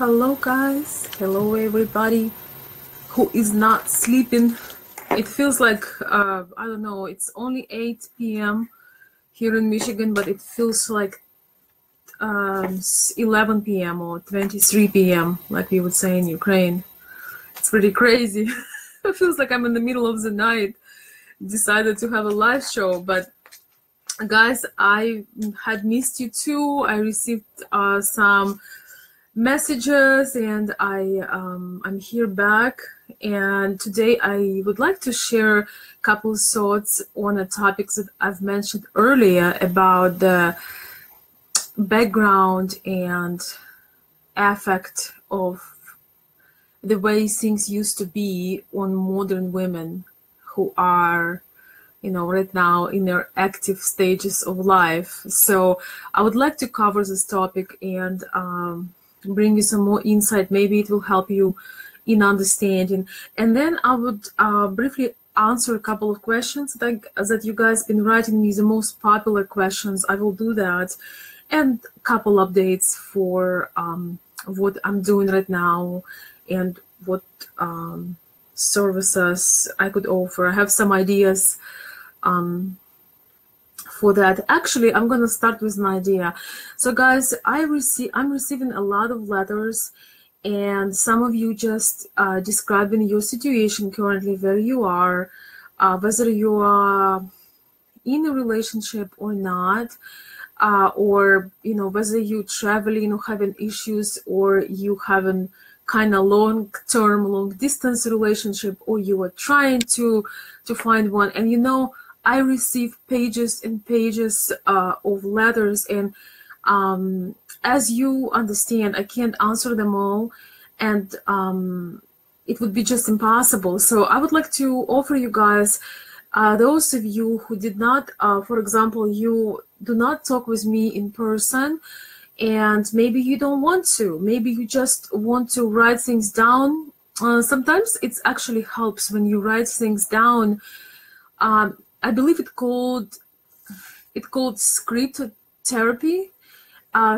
Hello guys, hello everybody who is not sleeping. It feels like, I don't know, it's only 8 p.m. here in Michigan, but it feels like 11 p.m. or 23 p.m. like we would say in Ukraine. It's pretty crazy. It feels like I'm in the middle of the night. Decided to have a live show, but guys, I had missed you too. I received some messages and I'm here back, and today I would like to share a couple of thoughts on a topic that I've mentioned earlier about the background and effect of the way things used to be on modern women who are, you know, right now in their active stages of life. So I would like to cover this topic and bring you some more insight. Maybe it will help you in understanding. And then I would briefly answer a couple of questions that you guys been writing me, the most popular questions. I will do that, and a couple updates for what I'm doing right now and what services I could offer. I have some ideas for that. Actually, I'm gonna start with an idea. So guys, I'm receiving a lot of letters, and some of you just describing your situation currently, where you are, whether you are in a relationship or not, or you know, whether you traveling or having issues, or you having kind of long distance relationship, or you are trying to find one. And you know, I receive pages and pages of letters, and as you understand, I can't answer them all, and it would be just impossible. So I would like to offer you guys, those of you who did not, for example, you do not talk with me in person, and maybe you don't want to, maybe you just want to write things down. Sometimes it actually helps when you write things down. I believe it's called script therapy.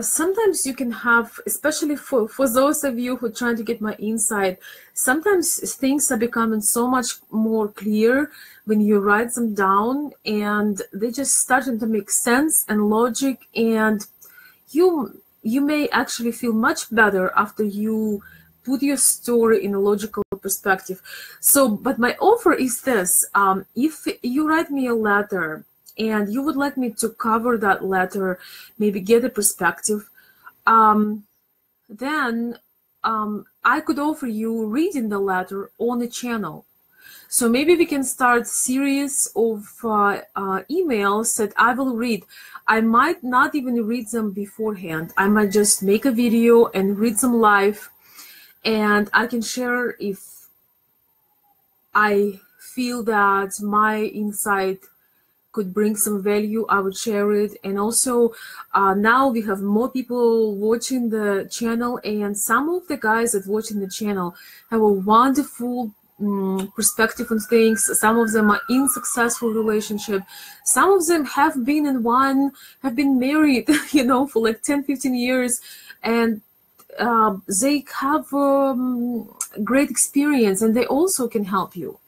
Sometimes you can have, especially for those of you who are trying to get my insight, sometimes things are becoming so much more clear when you write them down, and they just starting to make sense and logic, and you may actually feel much better after you put your story in a logical perspective. So, but my offer is this: if you write me a letter and you would like me to cover that letter, maybe get a perspective, then I could offer you reading the letter on the channel. So maybe we can start series of emails that I will read. I might not even read them beforehand. I might just make a video and read them live, and I can share if I feel that my insight could bring some value. I would share it. And also now we have more people watching the channel, and some of the guys that watching the channel have a wonderful perspective on things. Some of them are in successful relationship. Some of them have been in one, have been married, you know, for like 10-15 years, and they have great experience, and they also can help you.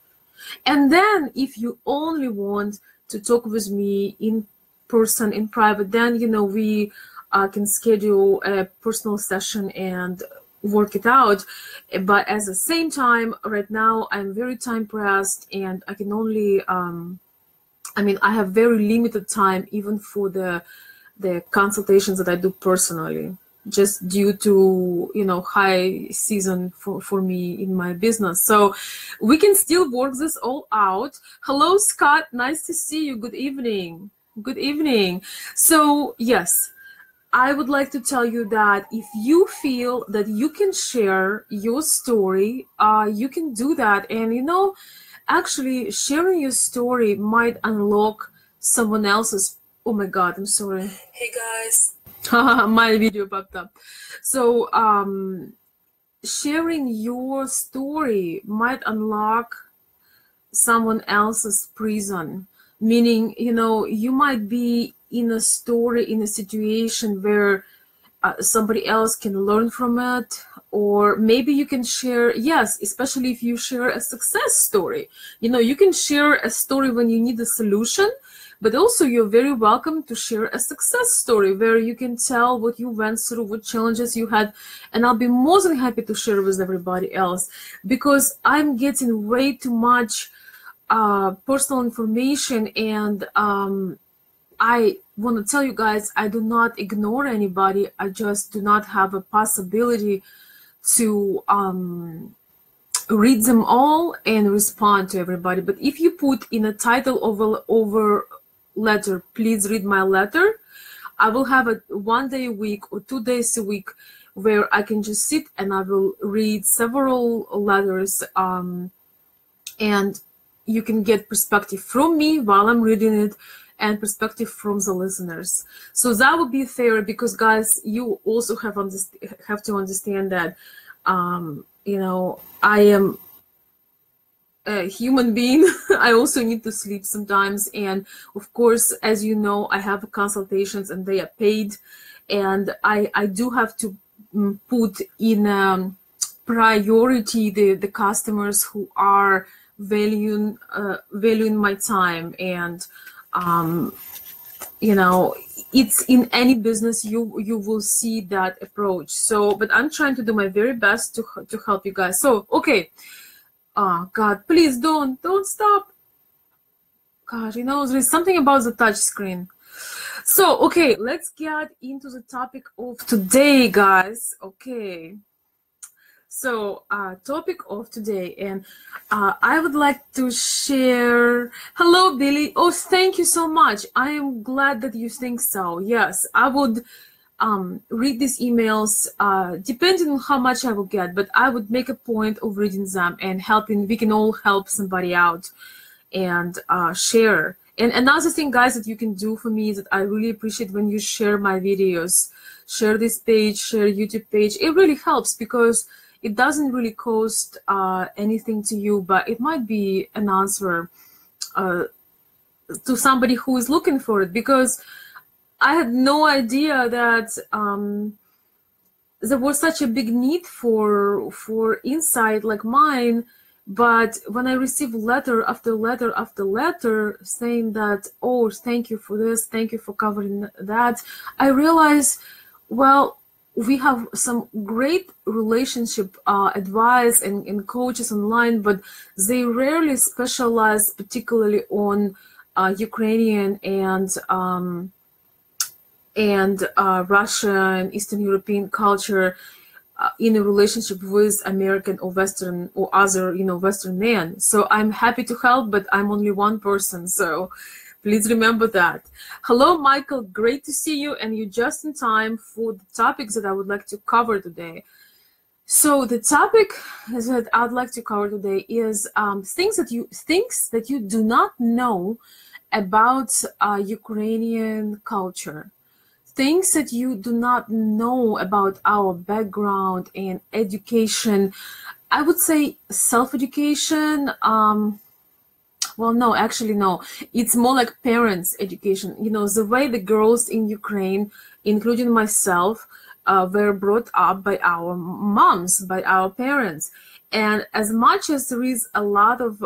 And then if you only want to talk with me in person, in private, then you know, we can schedule a personal session and work it out. But at the same time, right now I'm very time pressed, and I can only I mean, I have very limited time even for the consultations that I do personally, just due to, you know, high season for me in my business. So we can still work this all out. Hello, Scott. Nice to see you. Good evening. Good evening. So yes, I would like to tell you that if you feel that you can share your story, you can do that. And you know, actually sharing your story might unlock someone else's. Oh my God, I'm sorry. Hey guys. My video popped up. So sharing your story might unlock someone else's prison, meaning, you know, you might be in a story, in a situation where somebody else can learn from it, or maybe you can share, yes, especially if you share a success story. You know, you can share a story when you need a solution, but also you're very welcome to share a success story where you can tell what you went through, what challenges you had, and I'll be more than happy to share with everybody else, because I'm getting way too much personal information, and I want to tell you guys, I do not ignore anybody. I just do not have a possibility to read them all and respond to everybody. But if you put in a title over letter, please read my letter, I will have it 1 day a week or 2 days a week where I can just sit and I will read several letters, and you can get perspective from me while I'm reading it and perspective from the listeners. So that would be fair, because guys, you also have to understand that you know, I am a human being. I also need to sleep sometimes, and of course, as you know, I have consultations and they are paid, and I do have to put in priority the customers who are valuing my time. And you know, it's in any business, you will see that approach. So, but I'm trying to do my very best to help you guys. So, okay. Oh God, please don't stop. God, you know, there's something about the touch screen. So, okay, let's get into the topic of today, guys. Okay. So, topic of today, and I would like to share. Hello, Billy. Oh, thank you so much. I am glad that you think so. Yes, I would read these emails depending on how much I will get, but I would make a point of reading them and helping. We can all help somebody out and share. And another thing, guys, that you can do for me is that I really appreciate when you share my videos, share this page, share YouTube page. It really helps, because it doesn't really cost anything to you, but it might be an answer to somebody who is looking for it, because I had no idea that there was such a big need for insight like mine. But when I received letter after letter after letter saying that, oh, thank you for this, thank you for covering that, I realized, well, we have some great relationship advice and coaches online, but they rarely specialize particularly on Ukrainian and Russian, Eastern European culture in a relationship with American or Western or other, you know, Western men. So I'm happy to help, but I'm only one person. So please remember that. Hello, Michael. Great to see you, and you're just in time for the topics that I would like to cover today. So the topic that I'd like to cover today is things that you do not know about Ukrainian culture. Things that you do not know about our background and education. I would say self-education. Well, no, actually, no. It's more like parents' education. You know, the way the girls in Ukraine, including myself, were brought up by our moms, by our parents. And as much as there is a lot of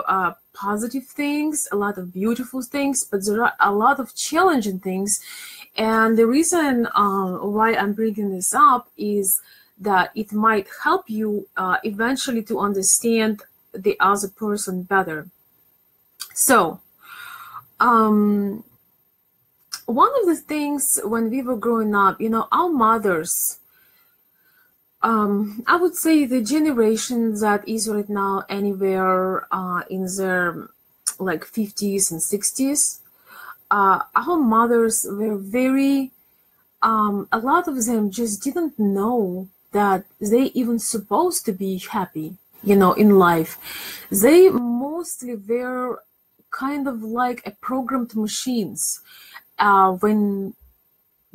positive things, a lot of beautiful things, but there are a lot of challenging things. And the reason why I'm bringing this up is that it might help you eventually to understand the other person better. So, one of the things when we were growing up, you know, our mothers, I would say the generation that is right now anywhere in their like 50s and 60s, our mothers were very, a lot of them just didn't know that they even supposed to be happy, you know, in life. They mostly were kind of like a programmed machines. When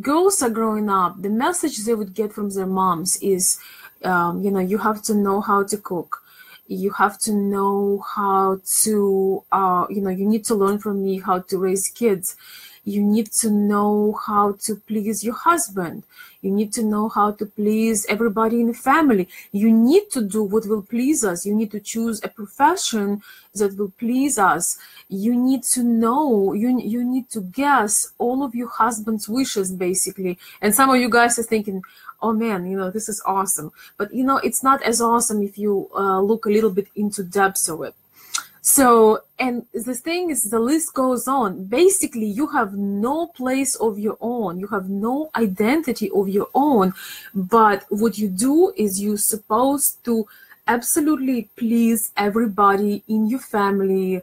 girls are growing up, the message they would get from their moms is, you know, you have to know how to cook. You have to know how to, you know, you need to learn from me how to raise kids. You need to know how to please your husband. You need to know how to please everybody in the family. You need to do what will please us. You need to choose a profession that will please us. You need to know, you need to guess all of your husband's wishes, basically. And some of you guys are thinking, oh man, this is awesome. But it's not as awesome if you look a little bit into depths of it. So, and the thing is, the list goes on. Basically, you have no place of your own. You have no identity of your own. But what you do is you're supposed to absolutely please everybody in your family,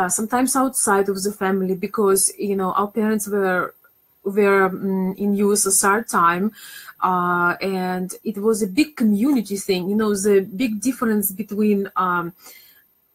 sometimes outside of the family, because, our parents were in USSR time, and it was a big community thing. The big difference between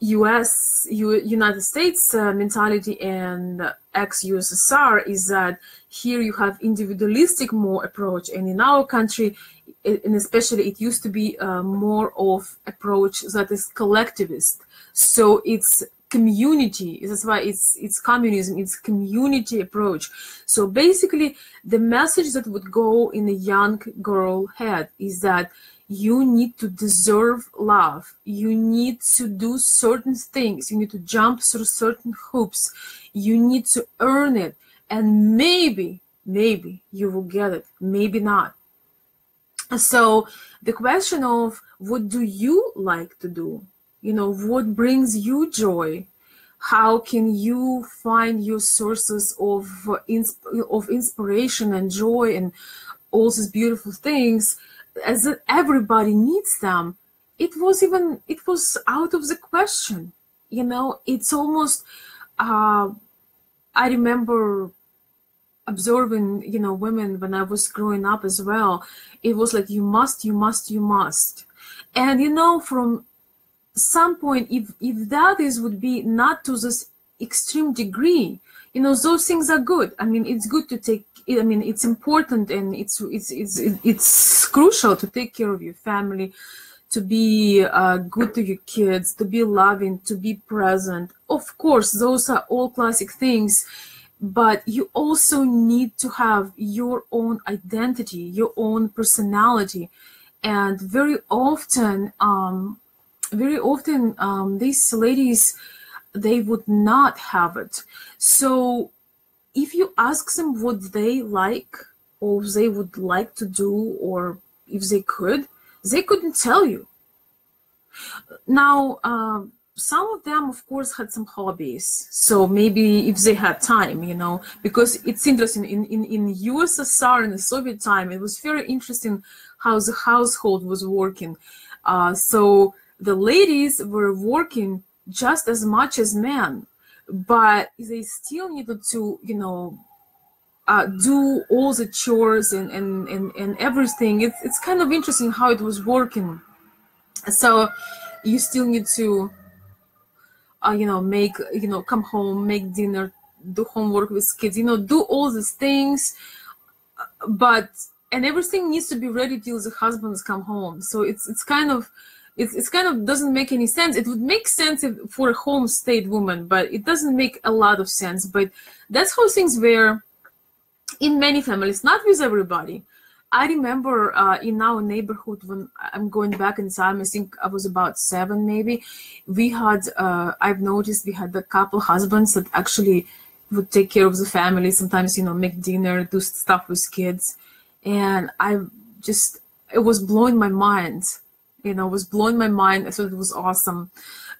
United States mentality and ex-USSR is that here you have individualistic more approach, and in our country, and especially it used to be more of approach that is collectivist. So it's community. That's why it's communism. It's community approach. So basically, the message that would go in a young girl head is that you need to deserve love. You need to do certain things. You need to jump through certain hoops. You need to earn it. And maybe you will get it. Maybe not. So the question of what do you like to do? What brings you joy? How can you find your sources of inspiration and joy and all these beautiful things? As that everybody needs them, it was out of the question. It's almost, I remember observing, women when I was growing up as well. It was like, you must. And, from some point, if that would be not to this extreme degree, those things are good. I mean, it's good to take, it's important, and it's crucial to take care of your family, to be good to your kids, to be loving, to be present. Of course, those are all classic things, but you also need to have your own identity, your own personality. And very often these ladies, they would not have it. So if you ask them what they like or they would like to do, or if they couldn't tell you. Now, some of them, of course, had some hobbies. So maybe if they had time, because it's interesting, in USSR in the Soviet time, it was very interesting how the household was working. So the ladies were working just as much as men, but they still needed to, do all the chores and everything. It's kind of interesting how it was working. So you still need to, make, come home, make dinner, do homework with kids, do all these things, and everything needs to be ready till the husbands come home. So it's kind of doesn't make any sense. It would make sense for a home state woman, but it doesn't make a lot of sense. But that's how things were in many families, not with everybody. I remember in our neighborhood, when I'm going back in time, I think I was about 7 maybe, we had, I've noticed we had a couple husbands that actually would take care of the family, sometimes, make dinner, do stuff with kids. And it was blowing my mind. It was blowing my mind. I thought it was awesome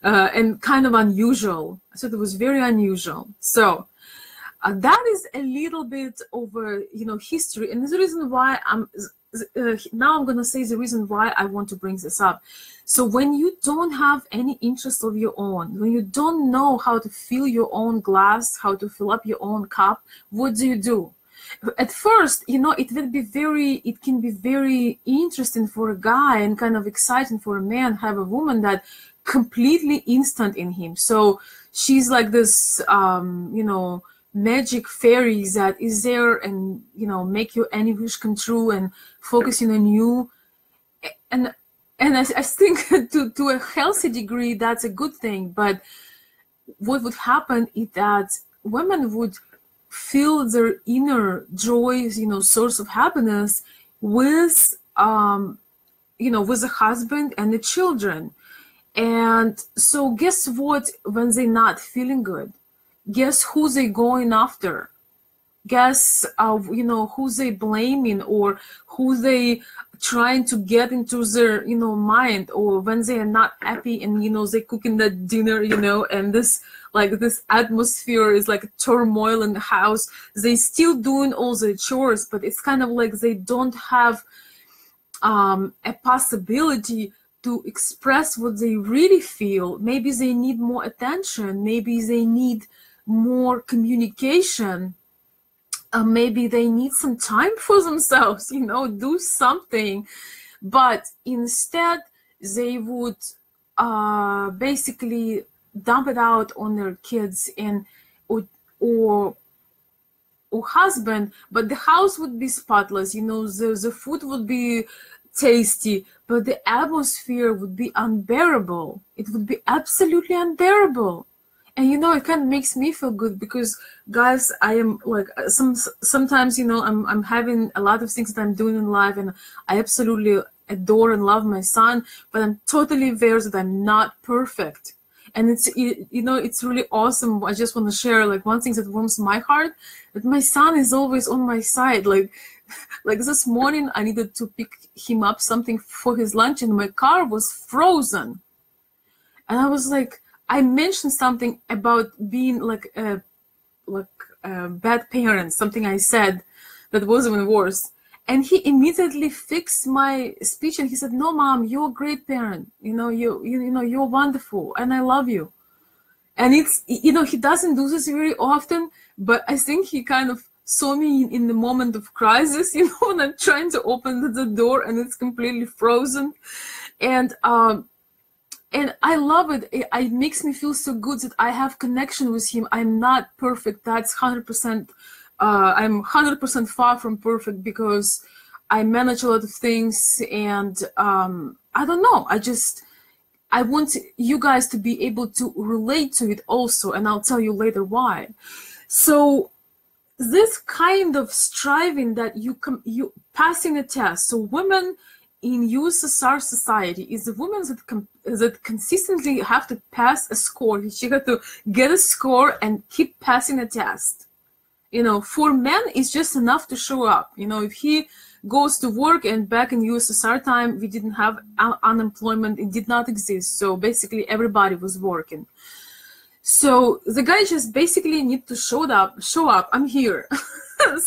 and kind of unusual. I thought it was very unusual. So that is a little bit over, history. And the reason why now I'm going to say the reason why I want to bring this up. So when you don't have any interest of your own, when you don't know how to fill your own glass, how to fill up your own cup, what do? At first, it can be very interesting for a guy and kind of exciting for a man, have a woman that completely instant in him. So she's like this, magic fairy that is there and, make your any wish come true and focusing on you. And I think to a healthy degree, that's a good thing. But what would happen is that women would feel their inner joy, source of happiness with with the husband and the children. And so guess what? When they're not feeling good, guess who they going after? Guess who they blaming, or who they trying to get into their mind, or when they are not happy and they cooking that dinner, and this atmosphere is like a turmoil in the house. They still doing all the chores, but it's kind of like they don't have a possibility to express what they really feel. Maybe they need more attention, maybe they need more communication, maybe they need some time for themselves, do something. But instead they would basically dump it out on their kids and or husband. But the house would be spotless, the food would be tasty, but the atmosphere would be unbearable. It would be absolutely unbearable. And it kind of makes me feel good, because guys, I am like sometimes I'm having a lot of things that I'm doing in life, and I absolutely adore and love my son, but I'm totally aware that I'm not perfect. And it's really awesome. I just want to share like one thing that warms my heart, that my son is always on my side. Like this morning I needed to pick him up something for his lunch, and my car was frozen. And I was like, I mentioned something about being like a bad parent, something I said that was even worse. And he immediately fixed my speech, and he said, "No, Mom, you're a great parent. You're wonderful, and I love you." And it's he doesn't do this very often, but I think he kind of saw me in the moment of crisis, when I'm trying to open the door and it's completely frozen. And I love it. It makes me feel so good that I have connection with him. I'm not perfect. That's 100%. I'm 100% far from perfect, because I manage a lot of things, and I don't know. I want you guys to be able to relate to it also, and I'll tell you later why. So this kind of striving that you passing a test. So women in USSR society is the women that consistently have to pass a score. She had to get a score and keep passing a test. For men, it's just enough to show up. If he goes to work, and back in USSR time, we didn't have unemployment. It did not exist. So basically everybody was working. So the guy just basically need to show up. I'm here.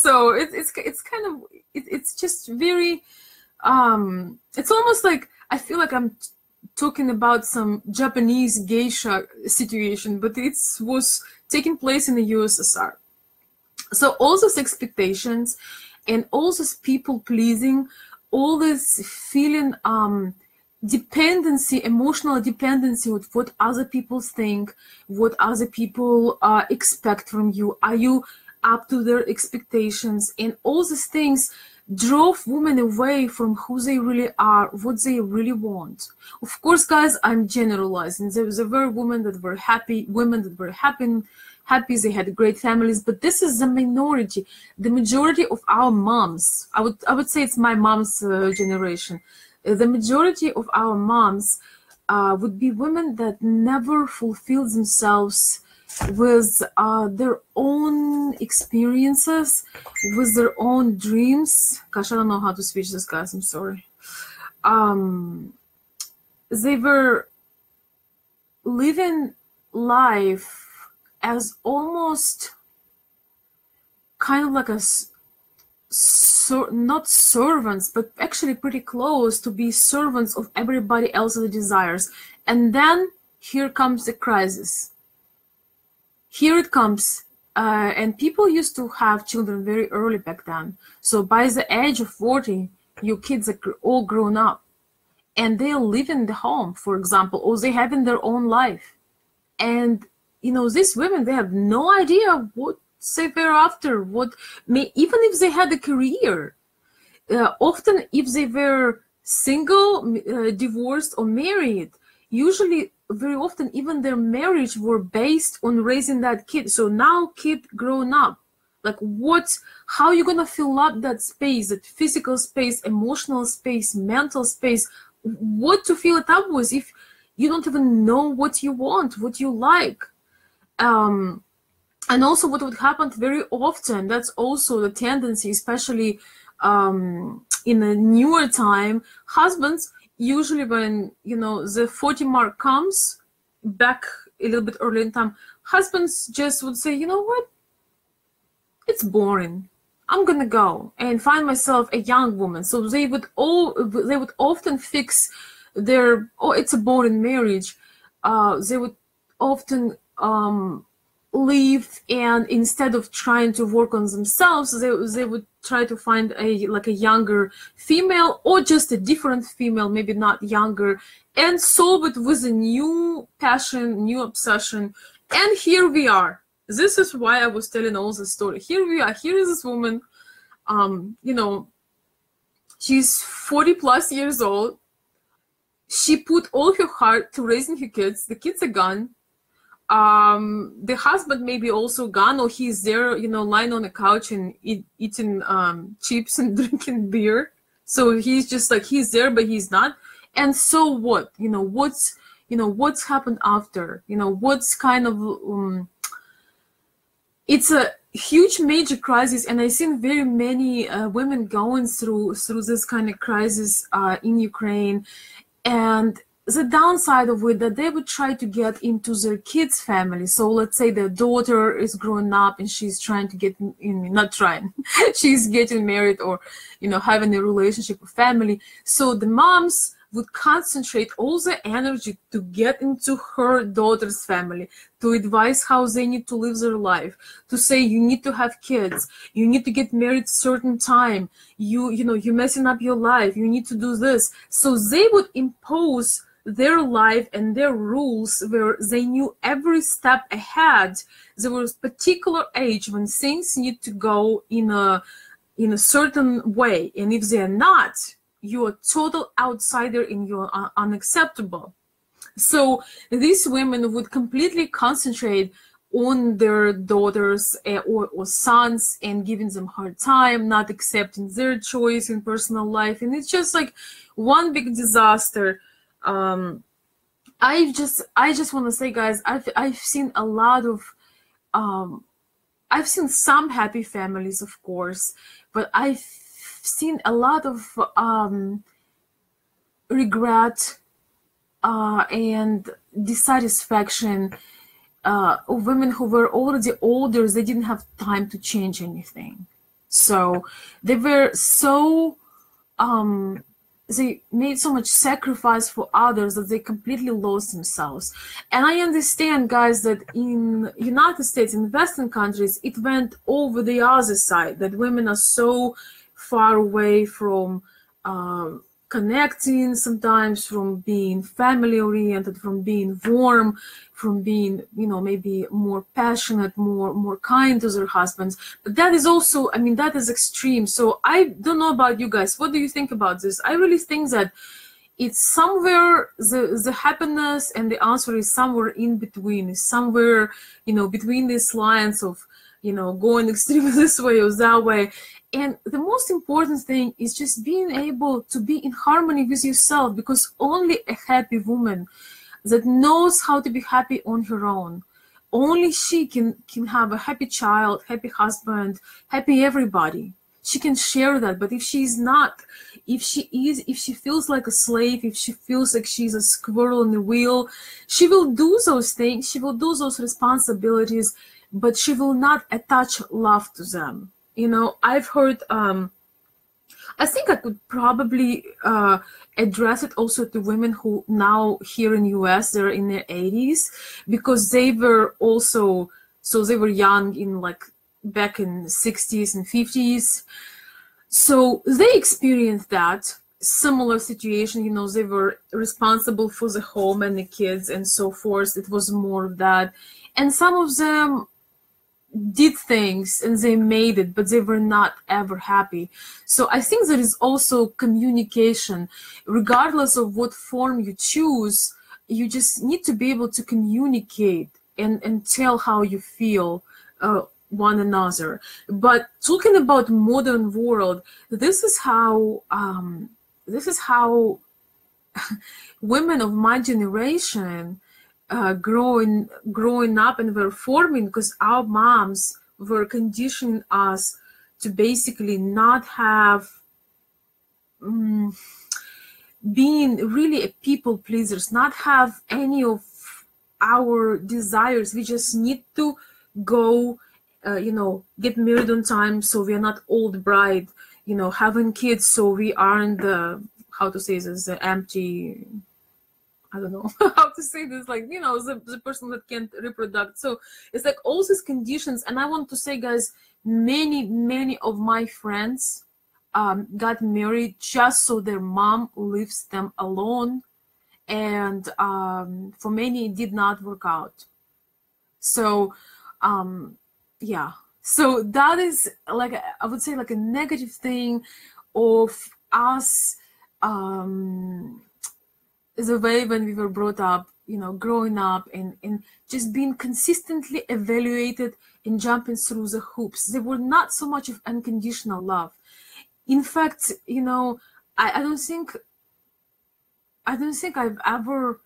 So it's kind of it's just very it's almost like I feel like I'm talking about some Japanese geisha situation, but it was taking place in the USSR. So all those expectations and all this people pleasing, all this feeling dependency, emotional dependency with what other people think, what other people expect from you. Are you up to their expectations? And all these things drove women away from who they really are, what they really want. Of course, guys, I'm generalizing. There were women that were happy, they had great families, but this is the minority. The majority of our moms, I would say it's my mom's generation. The majority of our moms would be women that never fulfilled themselves with their own experiences, with their own dreams. Gosh, I don't know how to switch this, guys. I'm sorry. They were living life as almost kind of like not servants, but actually pretty close to be servants of everybody else's desires. And then here comes the crisis. Here it comes. And people used to have children very early back then. So by the age of 40, your kids are all grown up. And they live in the home, for example, or they have in their own life. And these women, they have no idea what they were after, even if they had a career. Often, if they were single, divorced, or married, usually, very often, even their marriage were based on raising that kid. So now kid grown up, Like how you gonna fill up that space, that physical space, emotional space, mental space? What to fill it up with if you don't even know what you want, what you like? And also what would happen very often, that's also the tendency, especially in a newer time, husbands, usually when, the 40 mark comes, back a little bit early in time, husbands just would say, you know what, it's boring, I'm gonna go and find myself a young woman. So they would often fix their, oh, it's a boring marriage. They would often leave, and instead of trying to work on themselves, they would try to find a younger female, or just a different female, maybe not younger, and solve it with a new passion, new obsession. And here we are. This is why I was telling all this story. Here we are. Here is this woman, she's 40 plus years old. She put all her heart to raising her kids. The kids are gone. The husband may be also gone, or he's there, lying on the couch and eating chips and drinking beer. So he's just like, he's there, but he's not. And so what? What's happened after? What's kind of it's a huge major crisis, and I've seen very many women going through this kind of crisis in Ukraine. And the downside of it, that they would try to get into their kids' family. So let's say their daughter is growing up and she's trying to get in, not trying, she's getting married, or, having a relationship with family. So the moms would concentrate all the energy to get into her daughter's family, to advise how they need to live their life, to say, you need to have kids, you need to get married certain time, you're messing up your life, you need to do this. So they would impose their life and their rules, where they knew every step ahead. There was a particular age when things need to go in a certain way, and if they're not, you're a total outsider and you're unacceptable. So these women would completely concentrate on their daughters or sons, and giving them hard time, not accepting their choice in personal life, and it's just like one big disaster. I just want to say, guys, I've seen a lot of I've seen some happy families, of course, but I've seen a lot of regret and dissatisfaction of women who were already older. They didn't have time to change anything, so they were so they made so much sacrifice for others that they completely lost themselves. And I understand, guys, that in United States, in Western countries, it went over the other side, that women are so far away from connecting, sometimes from being family oriented, from being warm, from being, maybe more passionate, more kind to their husbands. But that is also, that is extreme. So I don't know about you guys. What do you think about this? I really think that it's somewhere, the happiness and the answer is somewhere in between. It's somewhere, between these lines of, going extreme this way or that way. And the most important thing is just being able to be in harmony with yourself, because only a happy woman that knows how to be happy on her own, only she can have a happy child, happy husband, happy everybody. She can share that. But if she's not, if she feels like a slave, if she feels like she's a squirrel in the wheel, she will do those things, she will do those responsibilities, but she will not attach love to them. I've heard, I think I could probably address it also to women who now here in US, they're in their 80s, because they were also, so they were young in back in the 60s and 50s. So they experienced that similar situation, they were responsible for the home and the kids and so forth. It was more of that. And some of them did things and they made it, but they were not ever happy. So I think there is also communication. Regardless of what form you choose, you just need to be able to communicate and tell how you feel one another. But talking about modern world, this is how women of my generation growing up and were forming, because our moms were conditioning us to basically not have being really a people pleasers, not have any of our desires. We just need to go, get married on time, so we are not old bride, having kids, so we aren't the, how to say this, the empty, I don't know how to say this, like, the person that can't reproduce. So it's like all these conditions. And I want to say, guys, many of my friends got married just so their mom leaves them alone. And for many, it did not work out. So, yeah. So that is, like, I would say, like a negative thing of us, the way when we were brought up, growing up and just being consistently evaluated and jumping through the hoops. There were not so much of unconditional love. In fact, I don't think I've ever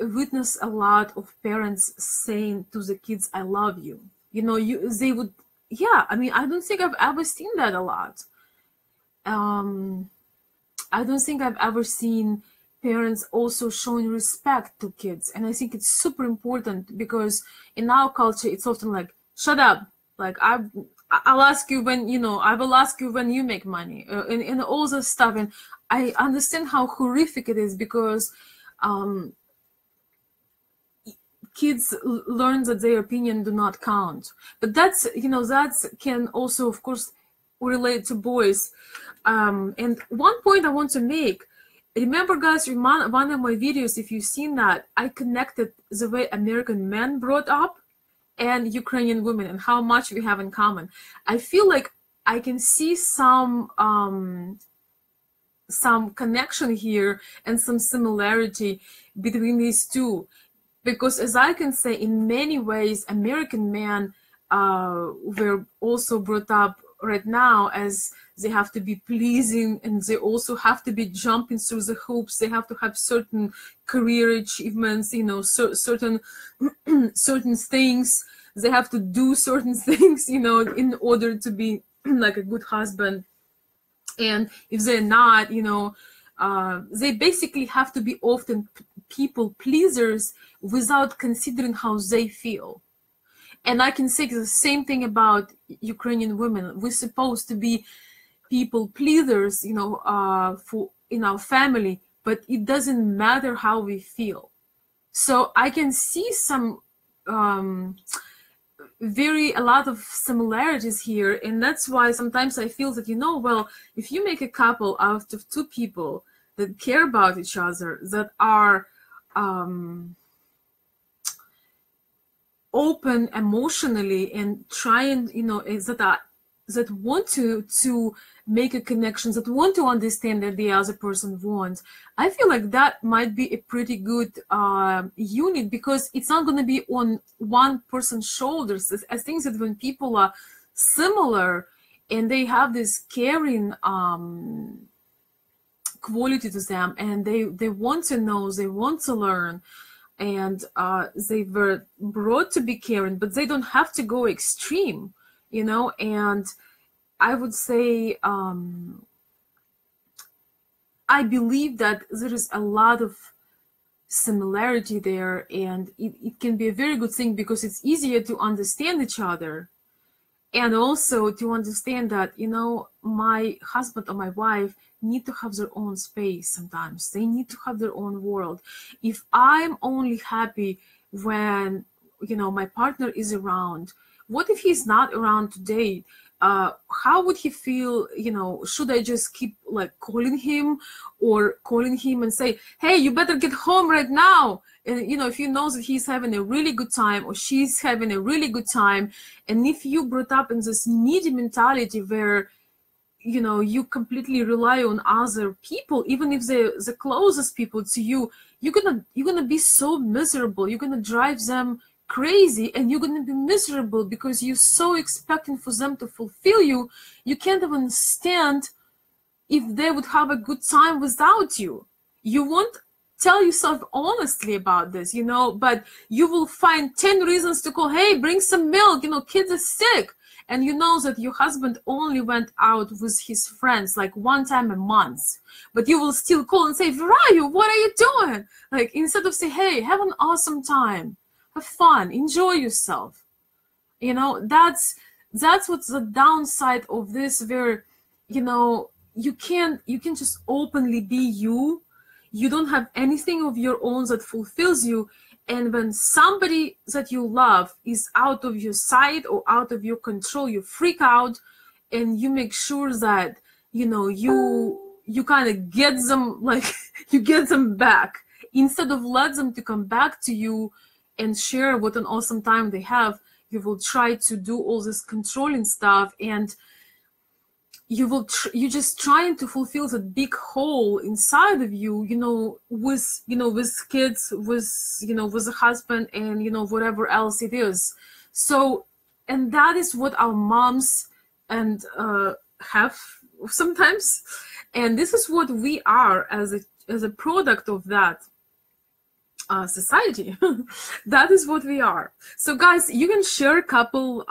witnessed a lot of parents saying to the kids, "I love you." They would, yeah. I mean, I don't think I've ever seen that a lot. I don't think I've ever seen parents also showing respect to kids, and I think it's super important, because in our culture it's often like, "Shut up!" Like I'll ask you when I will ask you when you make money, and all this stuff. And I understand how horrific it is, because kids learn that their opinion do not count. But that's that can also, of course, relate to boys. And one point I want to make. Remember, guys, in one of my videos, if you've seen that, I connected the way American men brought up and Ukrainian women and how much we have in common. I feel like I can see some connection here and some similarity between these two. Because as I can say, in many ways, American men were also brought up right now as they have to be pleasing, and they also have to be jumping through the hoops. They have to have certain career achievements, certain things. They have to do certain things, in order to be like a good husband. And if they're not, they basically have to be often people pleasers without considering how they feel. And I can say the same thing about Ukrainian women. We're supposed to be people pleasers, for in our family, but it doesn't matter how we feel. So I can see some a lot of similarities here, and that's why sometimes I feel that well, if you make a couple out of two people that care about each other, that are open emotionally and trying, that want to make a connection, that want to understand that the other person wants, I feel like that might be a pretty good unit, because it's not going to be on one person's shoulders. I think that when people are similar and they have this caring quality to them, and they want to know, they want to learn, and they were brought to be caring, but they don't have to go extreme, and I would say I believe that there is a lot of similarity there, and it can be a very good thing, because it's easier to understand each other, and also to understand that my husband or my wife need to have their own space. Sometimes they need to have their own world. If I'm only happy when my partner is around, what if he's not around today? How would he feel? Should I just keep like calling him and say, "Hey, you better get home right now"? And if you know that he's having a really good time or she's having a really good time, and if you brought up in this needy mentality where you completely rely on other people, even if they're the closest people to you, you're gonna be so miserable. You're gonna drive them crazy, and you're gonna be miserable because you're so expecting for them to fulfill you. You can't even stand if they would have a good time without you. You won't tell yourself honestly about this, you know, but you will find 10 reasons to call, hey, bring some milk, you know, kids are sick. And you know that your husband only went out with his friends like one time a month, but you will still call and say, Verayu, what are you doing? Like, instead of say, hey, have an awesome time, have fun, enjoy yourself. You know, that's what's the downside of this, where, you know, you can just openly be you. You don't have anything of your own that fulfills you. And when somebody that you love is out of your sight or out of your control, you freak out, and you make sure that, you know, you kind of get them, like, you get them back, instead of let them to come back to you and share what an awesome time they have. You will try to do all this controlling stuff, and you're just trying to fulfill that big hole inside of you, you know, with kids, with a husband, and, you know, whatever else it is. So, and that is what our moms and have sometimes, and this is what we are as a product of that society. That is what we are. So guys, you can share a couple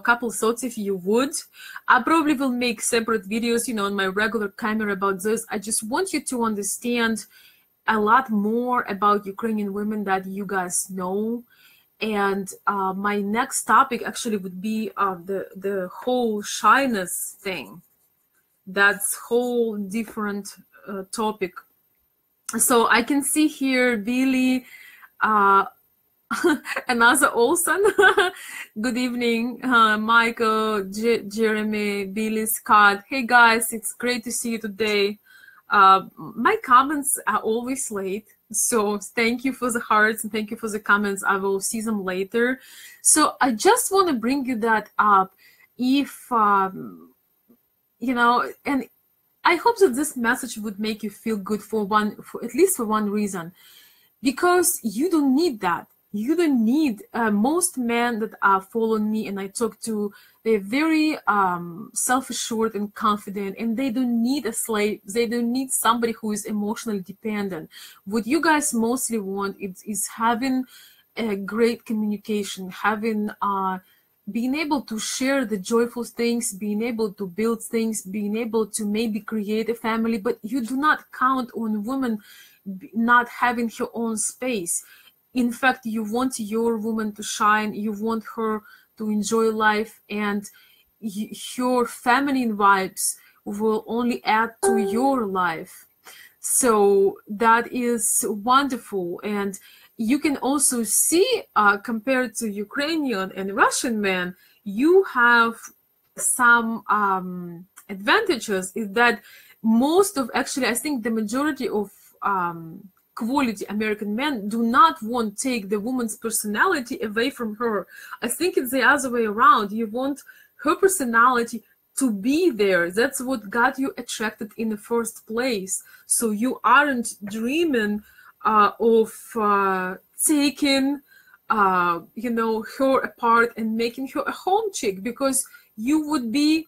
couple thoughts if you would. I probably will make separate videos, you know, on my regular camera about this. I just want you to understand a lot more about Ukrainian women that you guys know. And my next topic actually would be the whole shyness thing. That's whole different topic. So I can see here Billy, another Olson. Good evening, Michael, Jeremy, Billy, Scott. Hey guys, it's great to see you today. My comments are always late, so thank you for the hearts and thank you for the comments. I will see them later. So I just want to bring you that up. If you know, and I hope that this message would make you feel good for at least for one reason, because you don't need that. You don't need, most men that are following me and I talk to, they're very self-assured and confident, and they don't need a slave. They don't need somebody who is emotionally dependent. What you guys mostly want is having a great communication, having being able to share the joyful things, being able to build things, being able to maybe create a family. But you do not count on women not having her own space. In fact, you want your woman to shine, you want her to enjoy life, and your feminine vibes will only add to your life. So that is wonderful. And you can also see, compared to Ukrainian and Russian men, you have some advantages, is that most of, actually, I think the majority of quality American men do not want to take the woman's personality away from her. I think it's the other way around. You want her personality to be there. That's what got you attracted in the first place. So you aren't dreaming of taking you know, her apart and making her a home chick, because you would be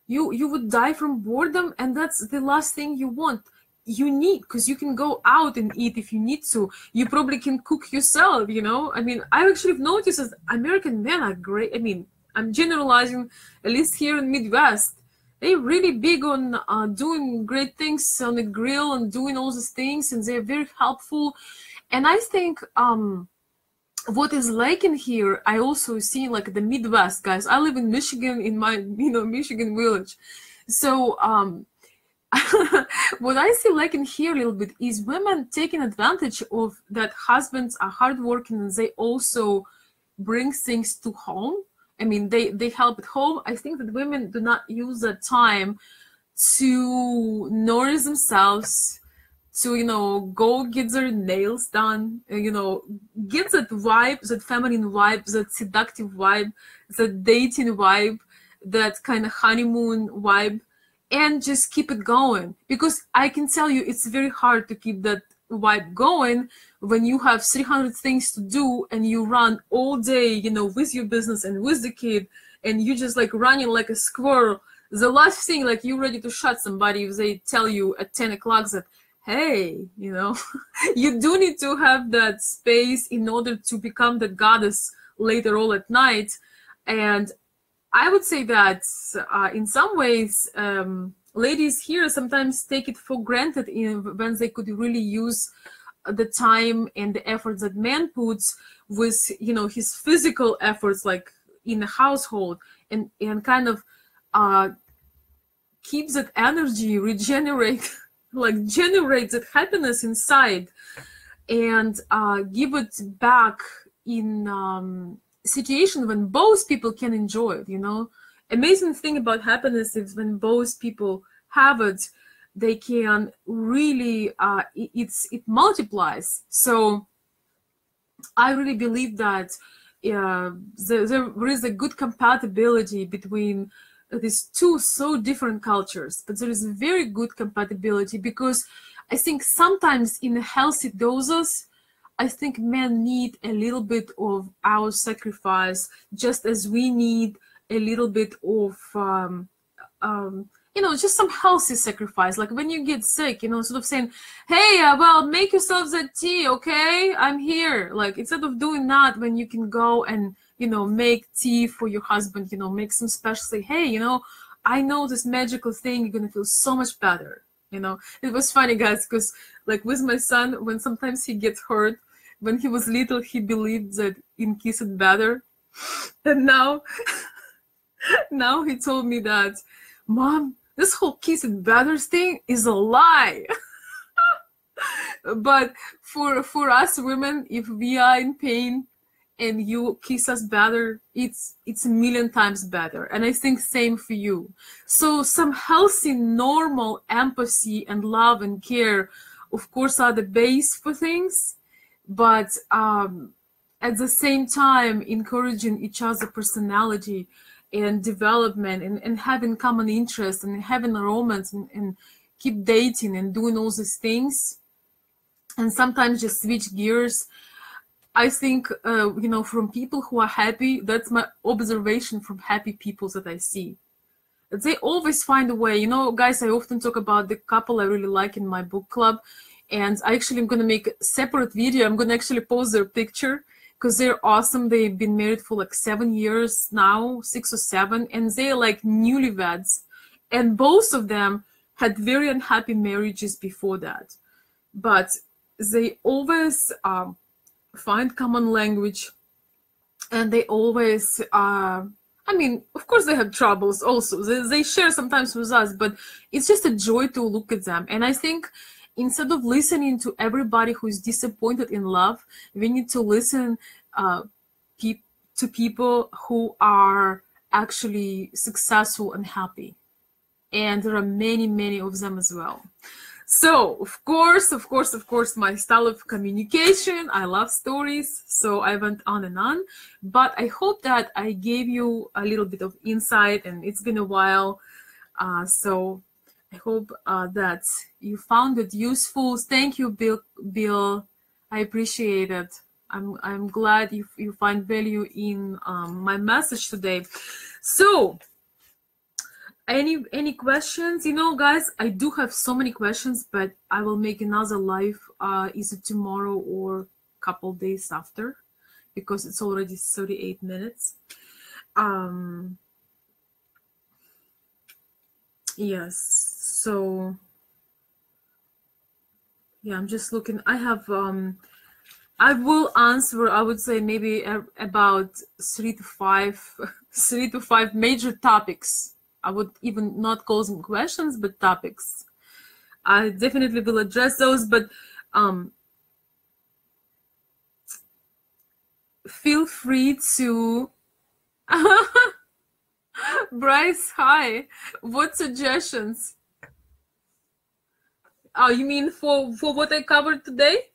you would die from boredom, and that's the last thing you want. You need, because you can go out and eat if you need to. You probably can cook yourself, you know. I mean, I actually have noticed that American men are great. I mean, I'm generalizing, at least here in Midwest. They're really big on doing great things on the grill and doing all these things, and they're very helpful. And I think what is lacking here, I also see, like, the Midwest guys. I live in Michigan, in my, you know, Michigan village. So what I see lacking here a little bit is women taking advantage of that husbands are hardworking and they also bring things to home. I mean, they help at home. I think that women do not use that time to nourish themselves, to, you know, go get their nails done, you know, get that vibe, that feminine vibe, that seductive vibe, that dating vibe, that kind of honeymoon vibe, and just keep it going. Because I can tell you, it's very hard to keep that vibe going when you have 300 things to do and you run all day, you know, with your business and with the kid, and you just like running like a squirrel. The last thing, like you're ready to shot somebody if they tell you at 10 o'clock that, hey, you know, you do need to have that space in order to become the goddess later on at night. And I would say that in some ways, ladies here sometimes take it for granted when they could really use the time and the efforts that man puts with, you know, his physical efforts, like in the household, and kind of keeps that energy, regenerate, like generate that happiness inside, and give it back in situation when both people can enjoy it, you know. Amazing thing about happiness is when both people have it, they can really it multiplies. So I really believe that there is a good compatibility between these two so different cultures, but there is a very good compatibility, because I think sometimes in healthy doses, I think men need a little bit of our sacrifice, just as we need a little bit of, you know, just some healthy sacrifice. Like when you get sick, you know, sort of saying, hey, well, make yourself that tea, okay? I'm here. Like, instead of doing that, when you can go and, you know, make tea for your husband, you know, make some special, say, hey, you know, I know this magical thing, you're going to feel so much better. You know, it was funny, guys, because like with my son, when sometimes he gets hurt, when he was little, he believed that in kiss it better. And now, now he told me that, Mom, this whole kiss it better thing is a lie. But for us women, if we are in pain and you kiss us better, it's a million times better. And I think same for you. So some healthy, normal empathy and love and care, of course, are the base for things. But at the same time, encouraging each other's personality and development, and having common interests and having a romance, and keep dating and doing all these things, and sometimes just switch gears. I think, you know, from people who are happy, that's my observation from happy people that I see. They always find a way. You know, guys, I often talk about the couple I really like in my book club. And I actually am going to make a separate video. I'm going to actually post their picture because they're awesome. They've been married for like 7 years now, 6 or 7. And they're like newlyweds. And both of them had very unhappy marriages before that. But they always find common language, and they always I mean, of course they have troubles also, they share sometimes with us, but it's just a joy to look at them. And I think instead of listening to everybody who is disappointed in love, we need to listen to people who are actually successful and happy, and there are many of them as well. So, of course, my style of communication, I love stories, so I went on and on, but I hope that I gave you a little bit of insight, and it's been a while, so I hope that you found it useful. Thank you, Bill. I appreciate it. I'm glad you find value in my message today. So, any questions? You know, guys, I do have so many questions, but I will make another live either tomorrow or a couple days after, because it's already 38 minutes. Yes, so yeah, I'm just looking. I have I will answer, I would say, maybe about 3 to 5 major topics. I would even not call them questions, but topics. I definitely will address those, but feel free to... Bryce, hi. What suggestions? Oh, you mean for what I covered today?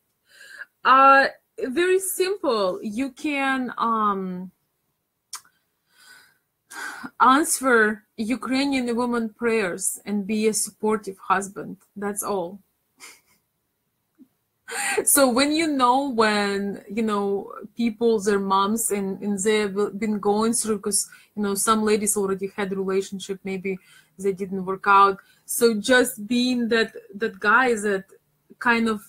Very simple. You can answer Ukrainian woman prayers and be a supportive husband. That's all. So when when people, their moms, and they've been going through, because some ladies already had a relationship, maybe they didn't work out. So just being that guy that kind of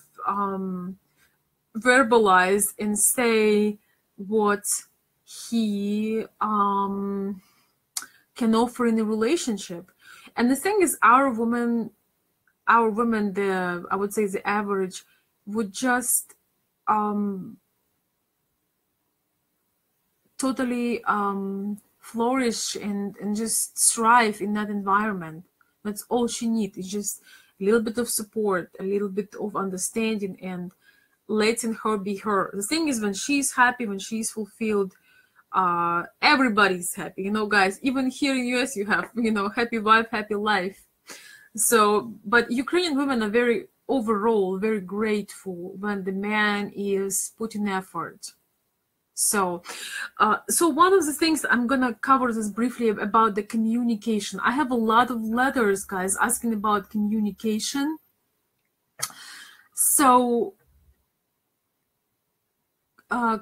verbalize and say what he can offer in a relationship. And the thing is, our women, the I would say the average, would just totally flourish and just thrive in that environment. That's all she needs. It's just a little bit of support, a little bit of understanding, and letting her be her. The thing is, when she's happy, when she's fulfilled, everybody's happy. Guys, even here in US, you have happy wife, happy life. So, but Ukrainian women are very overall very grateful when the man is putting effort. So, so one of the things I'm gonna cover this briefly about the communication. I have a lot of letters, guys, asking about communication. So,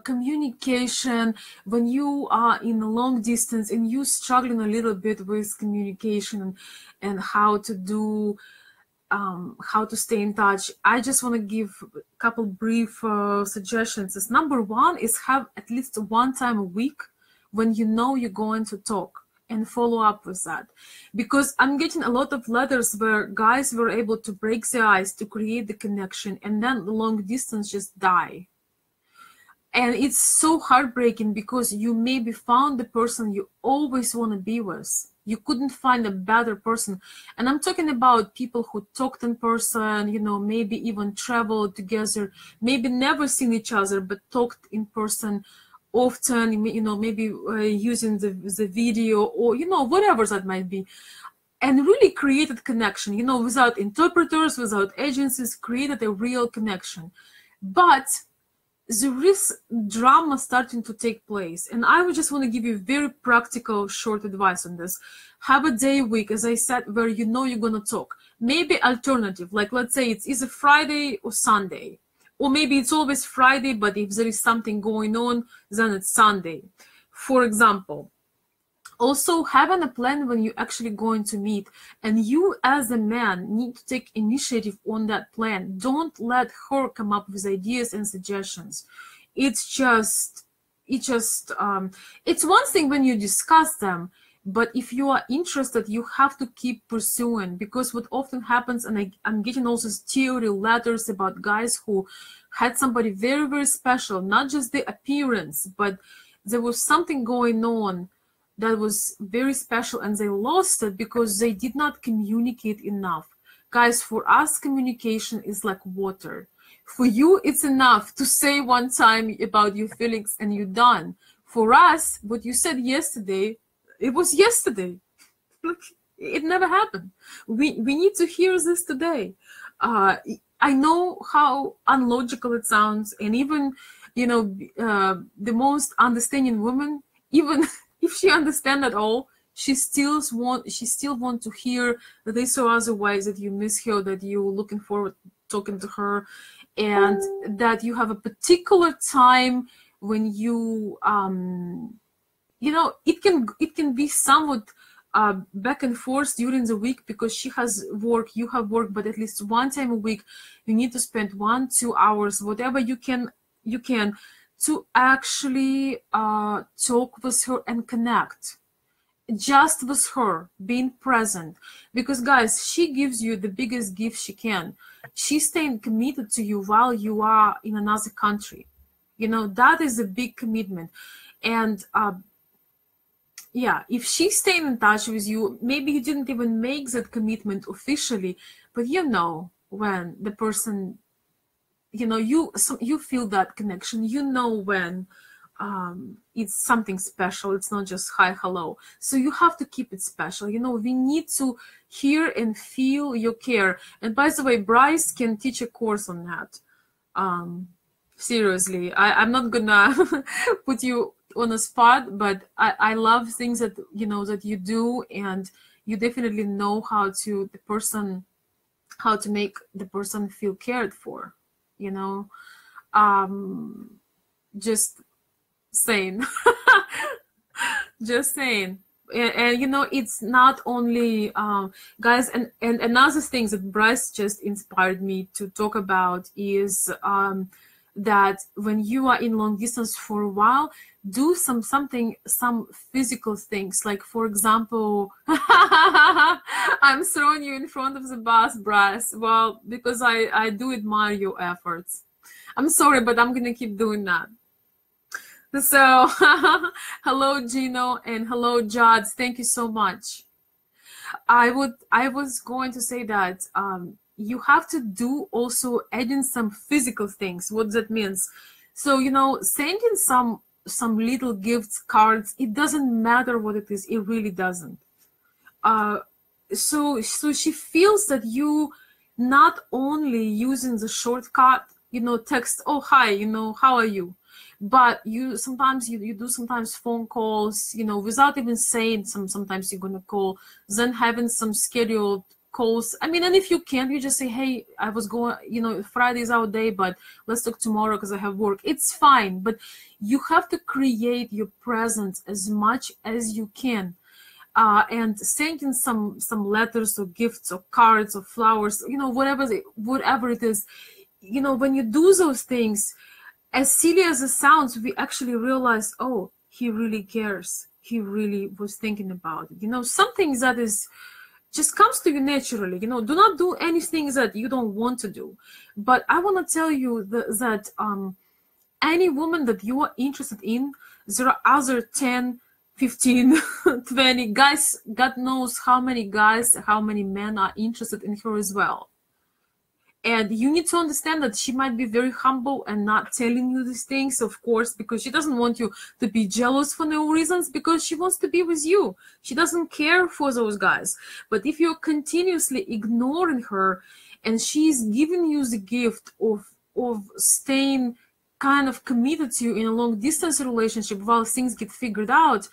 communication, when you are in a long distance and you struggling a little bit with communication and how to do how to stay in touch, I just want to give a couple brief suggestions. Is number one is have at least one time a week when you're going to talk, and follow up with that, because I'm getting a lot of letters where guys were able to break the ice to create the connection, and then the long distance just die. And it's so heartbreaking, because you maybe found the person you always want to be with. You couldn't find a better person. And I'm talking about people who talked in person, maybe even traveled together, maybe never seen each other, but talked in person often, maybe using the video, or, whatever that might be. And really created connection, without interpreters, without agencies, created a real connection. But there is drama starting to take place, and I would just want to give you very practical short advice on this. Have a day a week, as I said, where you're going to talk. Maybe alternative, like let's say it's either Friday or Sunday, or maybe it's always Friday, but if there is something going on, then it's Sunday, for example. Also, having a plan when you're actually going to meet, and you as a man need to take initiative on that plan. Don't let her come up with ideas and suggestions. It's one thing when you discuss them, but if you are interested, you have to keep pursuing, because what often happens, and I'm getting also theory letters about guys who had somebody very, very special, not just the appearance, but there was something going on that was very special, and they lost it because they did not communicate enough. Guys, for us, communication is like water. For you, it's enough to say one time about your feelings and you're done. For us, what you said yesterday, it was yesterday. It never happened. We need to hear this today. I know how unlogical it sounds, and even, the most understanding woman, even if she understands at all, she still want to hear this or otherwise, that you miss her, that you're looking forward to talking to her, and that you have a particular time when you it can be somewhat back and forth during the week, because she has work, you have work, but at least one time a week you need to spend 1-2 hours, whatever you can to actually talk with her and connect just with her, being present. Because guys, she gives you the biggest gift she can. She's staying committed to you while you are in another country. That is a big commitment. And yeah, if she's staying in touch with you, maybe you didn't even make that commitment officially, but when the person, you feel that connection, when it's something special. It's not just hi, hello. So you have to keep it special. We need to hear and feel your care. And by the way, Bryce can teach a course on that. Seriously, I'm not gonna put you on a spot, but I love things that that you do, and you definitely know how to make the person feel cared for. you know. Just saying. Just saying. And you know, it's not only guys, and another thing that Bryce just inspired me to talk about is that when you are in long distance for a while, do some physical things, like for example, I'm throwing you in front of the bus, Bryce. Well, because I do admire your efforts. I'm sorry, but I'm gonna keep doing that. So, hello Gino and hello Jods. Thank you so much. I was going to say that you have to do also adding some physical things. What that means. So, you know, sending some little gifts, cards, it doesn't matter what it is. It really doesn't. So she feels that you not only using the shortcut, you know, text, oh hi, you know, how are you? But you sometimes you do sometimes phone calls, you know, without even saying sometimes you're gonna call, then having some scheduled calls. I mean, and if you can't, you just say, hey, I was going, you know, Friday is our day, but let's talk tomorrow because I have work. It's fine, but you have to create your presence as much as you can. And sending some letters or gifts or cards or flowers, you know, whatever it is, you know, when you do those things, as silly as it sounds, we actually realize, oh, he really cares. He really was thinking about it. You know, some things that is just comes to you naturally. You know, do not do anything that you don't want to do. But I want to tell you that any woman that you are interested in, there are other 10, 15, 20 guys. God knows how many guys, how many men are interested in her as well. And you need to understand that she might be very humble and not telling you these things, of course, because she doesn't want you to be jealous for no reasons, because she wants to be with you. She doesn't care for those guys. But if you're continuously ignoring her and she's giving you the gift of staying kind of committed to you in a long distance relationship while things get figured out,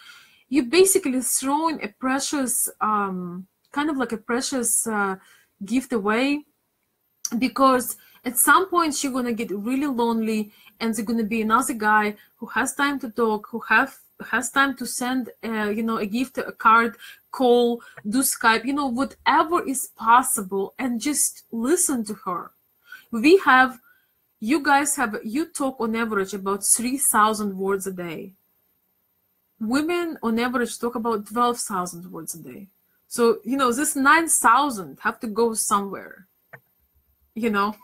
you're basically throwing a precious, kind of like a precious gift away. Because at some point she's gonna get really lonely, and there's gonna be another guy who has time to talk, who has time to send, you know, a gift, a card, call, do Skype, you know, whatever is possible, and just listen to her. You guys talk on average about 3,000 words a day. Women on average talk about 12,000 words a day. So, you know, this 9,000 have to go somewhere. You know,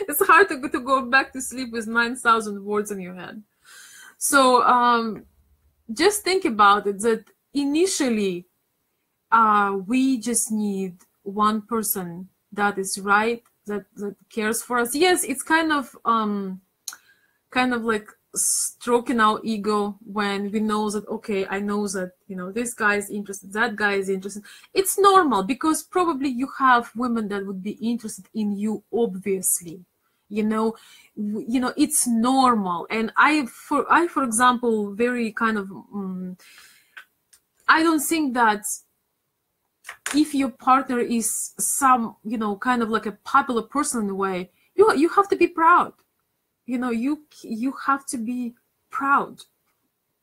it's hard to go back to sleep with 9,000 words in your head. So just think about it, that initially we just need one person that is right, that cares for us. Yes, it's kind of like stroking our ego when we know that, okay, I know that, you know, this guy is interested, that guy is interested. It's normal, because probably you have women that would be interested in you, obviously, you know, it's normal. And I for example, very kind of I don't think that if your partner is some, you know, kind of like a popular person in a way, you have to be proud. You know, you have to be proud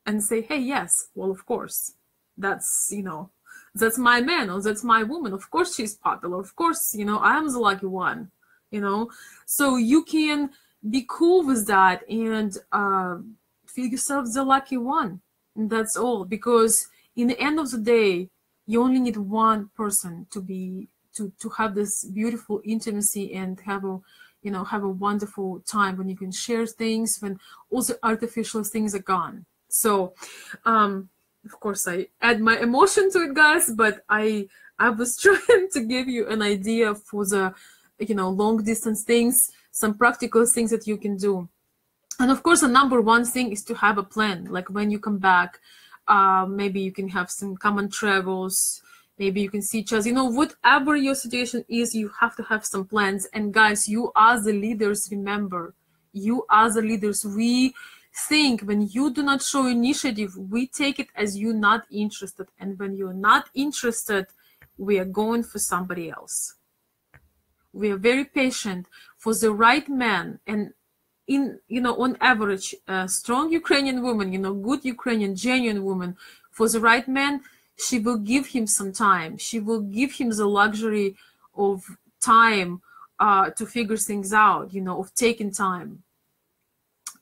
and say, hey, yes, well, of course, that's, you know, that's my man, or that's my woman. Of course she's popular. Of course, you know, I am the lucky one, you know. So you can be cool with that and feel yourself the lucky one. And that's all. Because in the end of the day, you only need one person to have this beautiful intimacy and have a wonderful time when you can share things, when all the artificial things are gone. So, of course, I add my emotion to it, guys, but I was trying to give you an idea for the, you know, long distance things, some practical things that you can do. And of course, the number one thing is to have a plan. Like when you come back, maybe you can have some common travels. Maybe you can see each other, you know, whatever your situation is, you have to have some plans. And guys, you are the leaders, remember, you are the leaders. We think when you do not show initiative, we take it as you not interested. And when you're not interested, we are going for somebody else. We are very patient for the right man. And on average, a strong Ukrainian woman, good Ukrainian, genuine woman, for the right man, she will give him some time. She will give him the luxury of time to figure things out, of taking time.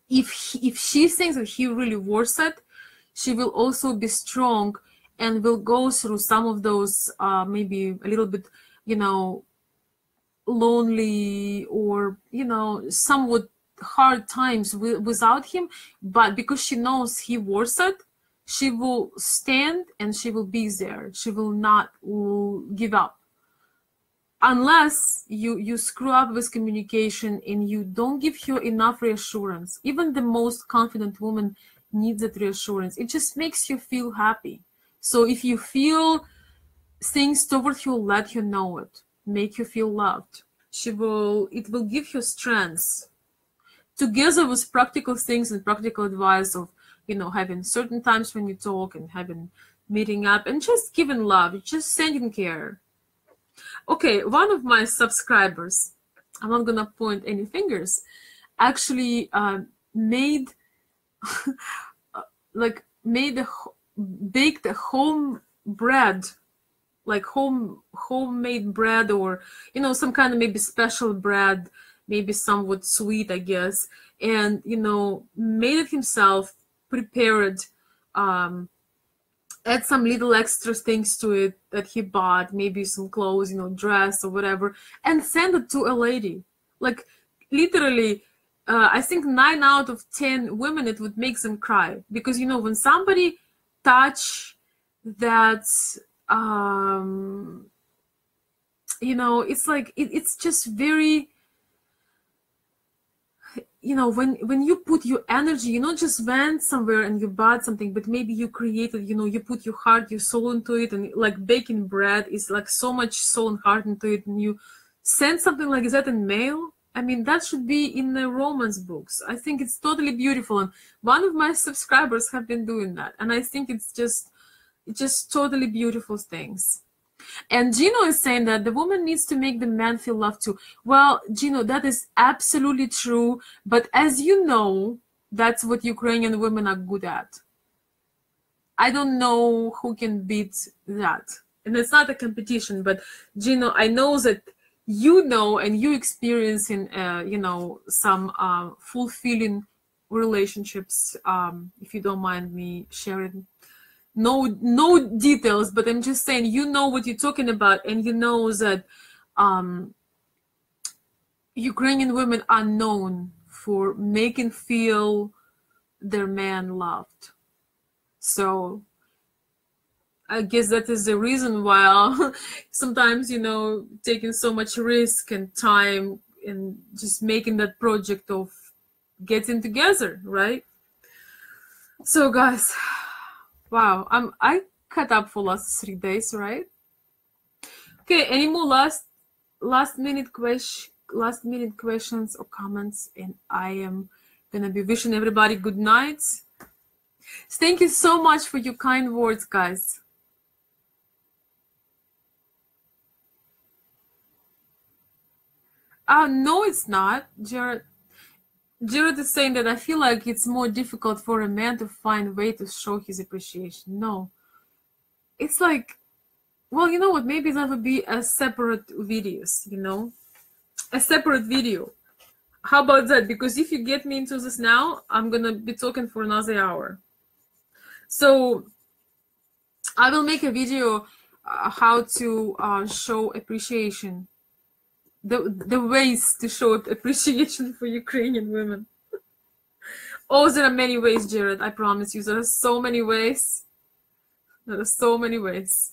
If she thinks that he really worth it, she will also be strong and will go through some of those maybe a little bit, lonely or, somewhat hard times without him. But because she knows he worth it, she will stand and she will be there. She will not give up. Unless you screw up with communication and you don't give her enough reassurance. Even the most confident woman needs that reassurance. It just makes you feel happy. So if you feel things toward her, let her know it. Make her feel loved. It will give her strength. Together with practical things and practical advice of, having certain times when you talk and having meeting up and just giving love, just sending care. Okay, one of my subscribers, I'm not gonna point any fingers, actually baked a home bread, like homemade bread, or some kind of maybe special bread, maybe somewhat sweet, I guess, and made it himself, prepared, add some little extra things to it that he bought, maybe some clothes, dress or whatever, and send it to a lady. Like literally, I think 9 out of 10 women, it would make them cry, because when somebody touch that, it's like it's just very, when you put your energy, you not just went somewhere and you bought something, but maybe you created, you put your heart, your soul into it, and like baking bread is like so much soul and heart into it, and you send something like that in mail. I mean, that should be in the romance books. I think it's totally beautiful, and one of my subscribers have been doing that, and I think it's just totally beautiful things. And Gino is saying that the woman needs to make the man feel loved too. Well, Gino, that is absolutely true. But as you know, that's what Ukrainian women are good at. I don't know who can beat that. And it's not a competition, but Gino, I know that and you experience in, some fulfilling relationships, if you don't mind me sharing. No details, but I'm just saying, what you're talking about, and that Ukrainian women are known for making feel their man loved. So I guess that is the reason why sometimes, taking so much risk and time and just making that project of getting together, right? So guys, wow, I cut up for last 3 days, right? Okay, any more last minute questions or comments, and I am gonna be wishing everybody good night. Thank you so much for your kind words, guys. No, it's not, Jared. Jared is saying that I feel like it's more difficult for a man to find a way to show his appreciation. No. It's like, well, you know what? Maybe that would be a separate videos, A separate video. How about that? Because if you get me into this now, I'm going to be talking for another hour. So I will make a video how to show appreciation. The ways to show appreciation for Ukrainian women. Oh, there are many ways, Jared. I promise you, there are so many ways. There are so many ways.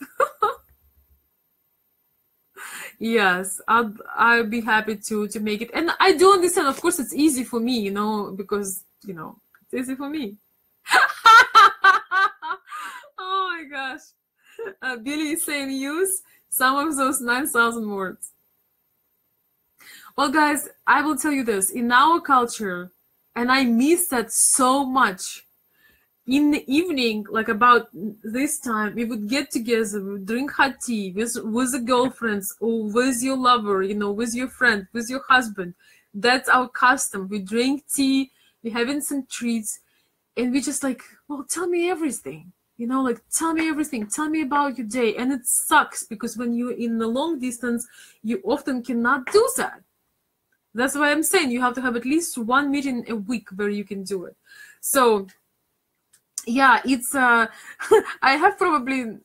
Yes, I'll be happy to make it, and I do understand. Of course, it's easy for me, because it's easy for me. Oh my gosh, Billy is saying use some of those 9,000 words. Well, guys, I will tell you this. In our culture, and I miss that so much, in the evening, like about this time, we would get together, we would drink hot tea with the girlfriends or with your lover, you know, with your friend, with your husband. That's our custom. We drink tea, we're having some treats, and we just like, well, tell me everything. You know, like, tell me everything. Tell me about your day. And it sucks because when you're in a long distance, you often cannot do that. That's why I'm saying you have to have at least one meeting a week where you can do it. So, yeah, it's, I have probably,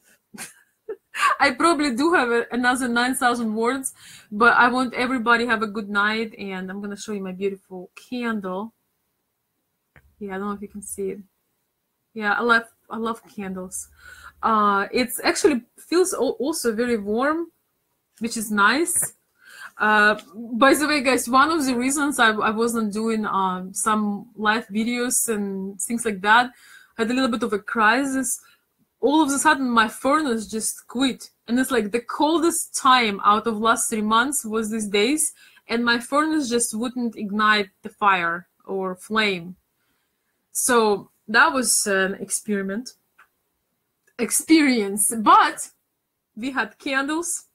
I probably do have another 9,000 words, but I want everybody have a good night. And I'm going to show you my beautiful candle. Yeah, I don't know if you can see it. Yeah, I love candles. It's actually feels also very warm, which is nice. By the way, guys, one of the reasons I wasn't doing some live videos and things like that, I had a little bit of a crisis. All of a sudden, my furnace just quit. And it's like the coldest time out of last 3 months was these days. And my furnace just wouldn't ignite the fire or flame. So that was an experience. But we had candles,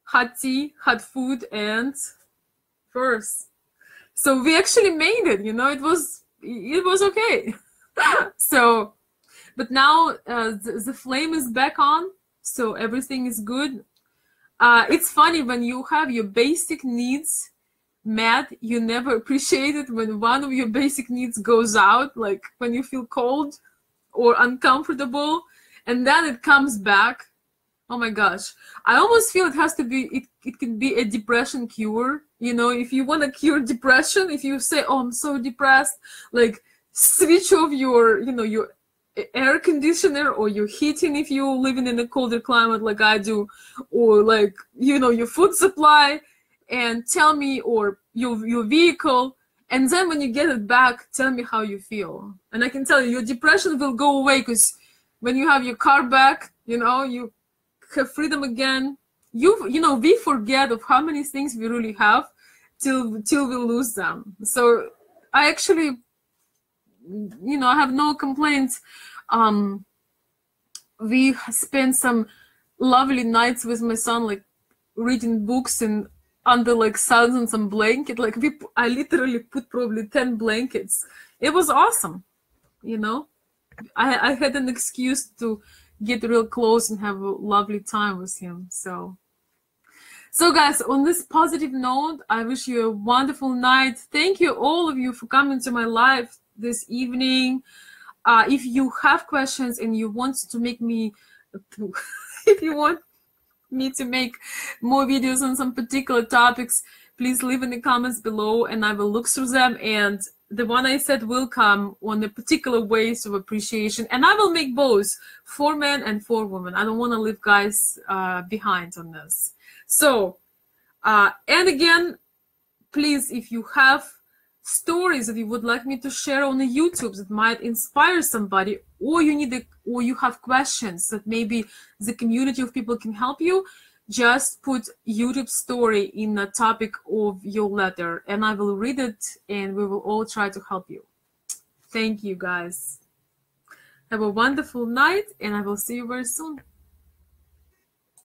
hot tea, hot food, and furs. So we actually made it, you know, it was okay. So, but now the flame is back on, so everything is good. It's funny when you have your basic needs met, you never appreciate it when one of your basic needs goes out, like when you feel cold or uncomfortable, and then it comes back. Oh my gosh, I almost feel it has to be, it can be a depression cure. You know, if you want to cure depression, if you say, oh, I'm so depressed, like switch off your, you know, your air conditioner or your heating if you're living in a colder climate like I do, or like, you know, your food supply, and tell me, or your vehicle, and then when you get it back, tell me how you feel. And I can tell you, your depression will go away, because when you have your car back, you know, you have freedom again. You know, we forget of how many things we really have till we lose them. So I actually, you know, I have no complaints. We spent some lovely nights with my son, like reading books and under like thousands of blankets. Like I literally put probably 10 blankets. It was awesome, you know. I had an excuse to get real close and have a lovely time with him. So guys, on this positive note, I wish you a wonderful night. Thank you, all of you, for coming to my live this evening. If you have questions and you want to make me, if you want me to make more videos on some particular topics, please leave in the comments below and I will look through them. And the one I said will come on the particular ways of appreciation. And I will make both for men and for women. I don't want to leave guys behind on this. So, and again, please, if you have stories that you would like me to share on the YouTube that might inspire somebody, or or you have questions that maybe the community of people can help you, just put YouTube story in the topic of your letter and I will read it and we will all try to help you. Thank you, guys. Have a wonderful night and I will see you very soon.